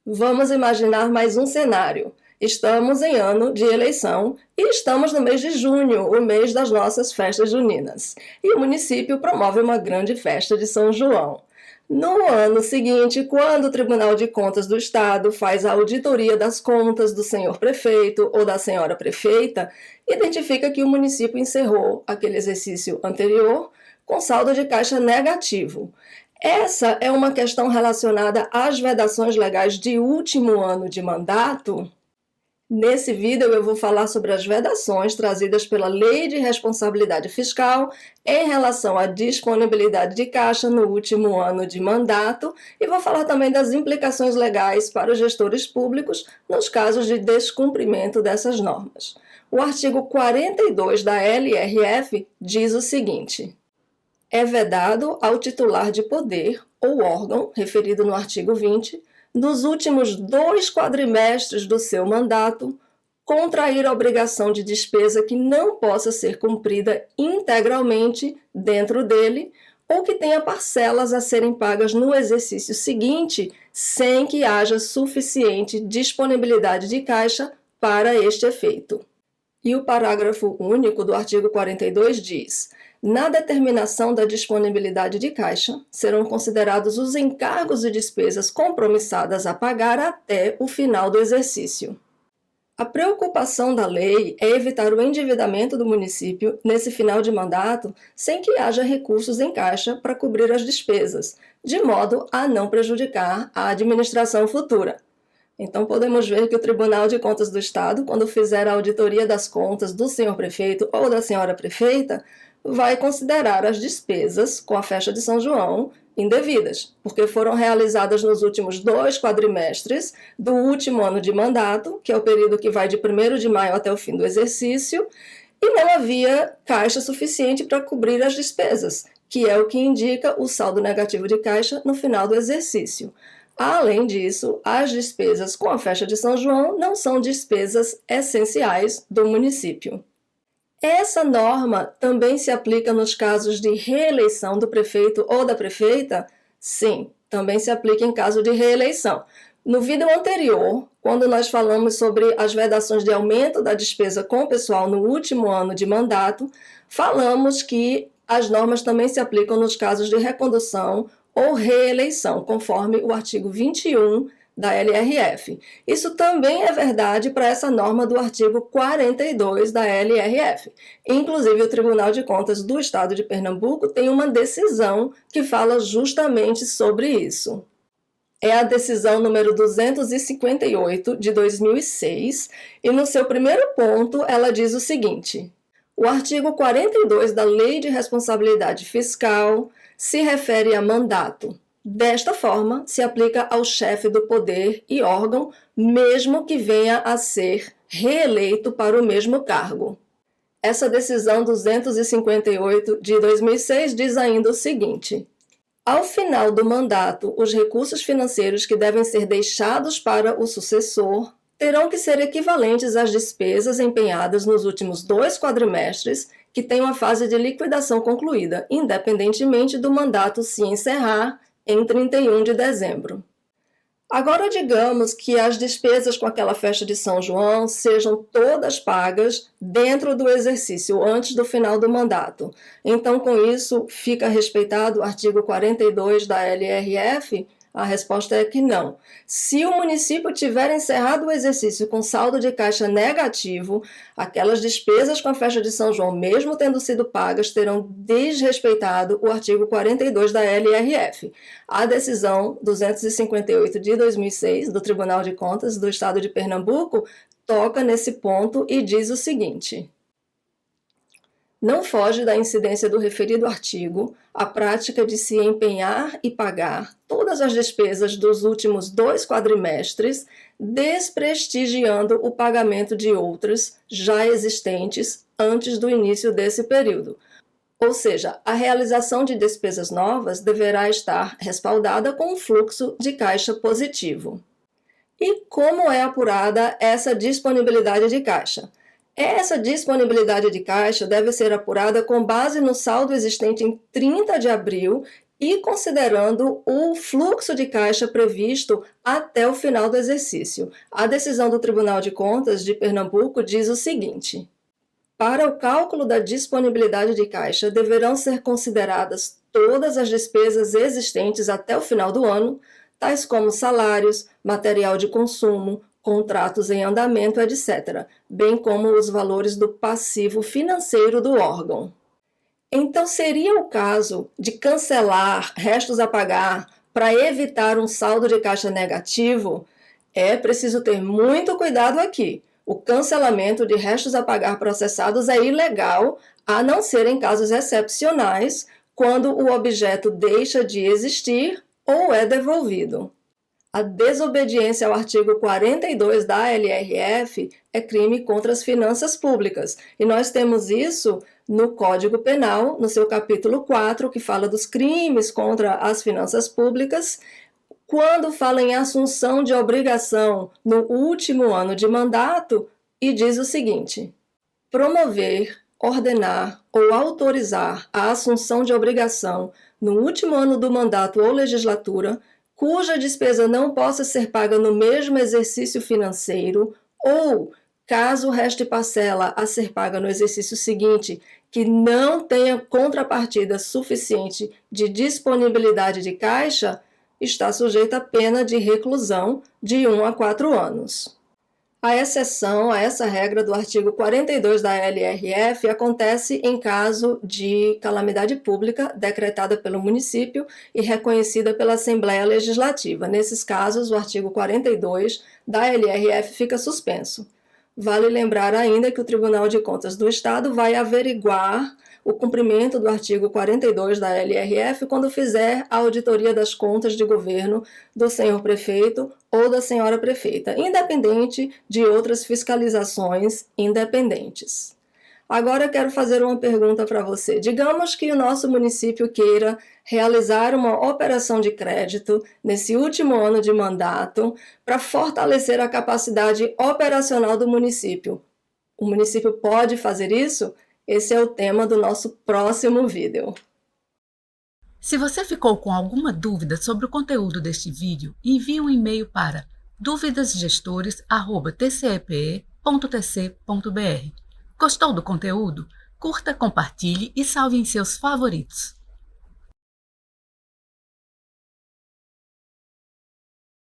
Vamos imaginar mais um cenário. Estamos em ano de eleição e estamos no mês de junho, o mês das nossas festas juninas. E o município promove uma grande festa de São João. No ano seguinte, quando o Tribunal de Contas do Estado faz a auditoria das contas do senhor prefeito ou da senhora prefeita, identifica que o município encerrou aquele exercício anterior com saldo de caixa negativo. Essa é uma questão relacionada às vedações legais de último ano de mandato. Nesse vídeo eu vou falar sobre as vedações trazidas pela Lei de Responsabilidade Fiscal em relação à disponibilidade de caixa no último ano de mandato e vou falar também das implicações legais para os gestores públicos nos casos de descumprimento dessas normas. O artigo 42 da LRF diz o seguinte: é vedado ao titular de poder ou órgão, referido no artigo 20, nos últimos 2 quadrimestres do seu mandato, contrair a obrigação de despesa que não possa ser cumprida integralmente dentro dele ou que tenha parcelas a serem pagas no exercício seguinte, sem que haja suficiente disponibilidade de caixa para este efeito. E o parágrafo único do artigo 42 diz: na determinação da disponibilidade de caixa, serão considerados os encargos e despesas compromissadas a pagar até o final do exercício. A preocupação da lei é evitar o endividamento do município nesse final de mandato sem que haja recursos em caixa para cobrir as despesas, de modo a não prejudicar a administração futura. Então, podemos ver que o Tribunal de Contas do Estado, quando fizer a auditoria das contas do senhor prefeito ou da senhora prefeita, vai considerar as despesas com a festa de São João indevidas, porque foram realizadas nos últimos 2 quadrimestres do último ano de mandato, que é o período que vai de 1º de maio até o fim do exercício, e não havia caixa suficiente para cobrir as despesas, que é o que indica o saldo negativo de caixa no final do exercício. Além disso, as despesas com a festa de São João não são despesas essenciais do município. Essa norma também se aplica nos casos de reeleição do prefeito ou da prefeita? Sim, também se aplica em caso de reeleição. No vídeo anterior, quando nós falamos sobre as vedações de aumento da despesa com o pessoal no último ano de mandato, falamos que as normas também se aplicam nos casos de recondução ou reeleição, conforme o artigo 21 da LRF. Isso também é verdade para essa norma do artigo 42 da LRF. Inclusive, o Tribunal de Contas do Estado de Pernambuco tem uma decisão que fala justamente sobre isso. É a decisão número 258 de 2006 e no seu primeiro ponto ela diz o seguinte: o artigo 42 da Lei de Responsabilidade Fiscal se refere a mandato. Desta forma, se aplica ao chefe do poder e órgão, mesmo que venha a ser reeleito para o mesmo cargo. Essa decisão 258 de 2006 diz ainda o seguinte: ao final do mandato, os recursos financeiros que devem ser deixados para o sucessor terão que ser equivalentes às despesas empenhadas nos últimos 2 quadrimestres que tenham a fase de liquidação concluída, independentemente do mandato se encerrar em 31 de dezembro. Agora, digamos que as despesas com aquela festa de São João sejam todas pagas dentro do exercício, antes do final do mandato. Então, com isso, fica respeitado o artigo 42 da LRF? A resposta é que não. Se o município tiver encerrado o exercício com saldo de caixa negativo, aquelas despesas com a festa de São João, mesmo tendo sido pagas, terão desrespeitado o artigo 42 da LRF. A decisão 258 de 2006 do Tribunal de Contas do Estado de Pernambuco toca nesse ponto e diz o seguinte: não foge da incidência do referido artigo a prática de se empenhar e pagar todas as despesas dos últimos 2 quadrimestres, desprestigiando o pagamento de outras já existentes antes do início desse período. Ou seja, a realização de despesas novas deverá estar respaldada com um fluxo de caixa positivo. E como é apurada essa disponibilidade de caixa? Essa disponibilidade de caixa deve ser apurada com base no saldo existente em 30 de abril e considerando o fluxo de caixa previsto até o final do exercício. A decisão do Tribunal de Contas de Pernambuco diz o seguinte: para o cálculo da disponibilidade de caixa, deverão ser consideradas todas as despesas existentes até o final do ano, tais como salários, material de consumo, contratos em andamento, etc., bem como os valores do passivo financeiro do órgão. Então, seria o caso de cancelar restos a pagar para evitar um saldo de caixa negativo? É preciso ter muito cuidado aqui. O cancelamento de restos a pagar processados é ilegal, a não ser em casos excepcionais, quando o objeto deixa de existir ou é devolvido. A desobediência ao artigo 42 da LRF é crime contra as finanças públicas. E nós temos isso no Código Penal, no seu capítulo 4, que fala dos crimes contra as finanças públicas, quando fala em assunção de obrigação no último ano de mandato, e diz o seguinte: promover, ordenar ou autorizar a assunção de obrigação no último ano do mandato ou legislatura, cuja despesa não possa ser paga no mesmo exercício financeiro, ou, caso reste parcela a ser paga no exercício seguinte, que não tenha contrapartida suficiente de disponibilidade de caixa, está sujeita à pena de reclusão de 1 a 4 anos. A exceção a essa regra do artigo 42 da LRF acontece em caso de calamidade pública decretada pelo município e reconhecida pela Assembleia Legislativa. Nesses casos, o artigo 42 da LRF fica suspenso. Vale lembrar ainda que o Tribunal de Contas do Estado vai averiguar o cumprimento do artigo 42 da LRF quando fizer a auditoria das contas de governo do senhor prefeito ou da senhora prefeita, independente de outras fiscalizações independentes. Agora eu quero fazer uma pergunta para você. Digamos que o nosso município queira realizar uma operação de crédito nesse último ano de mandato para fortalecer a capacidade operacional do município. O município pode fazer isso? Esse é o tema do nosso próximo vídeo. Se você ficou com alguma dúvida sobre o conteúdo deste vídeo, envie um e-mail para duvidasgestores@tcepe.tc.br. Gostou do conteúdo? Curta, compartilhe e salve em seus favoritos.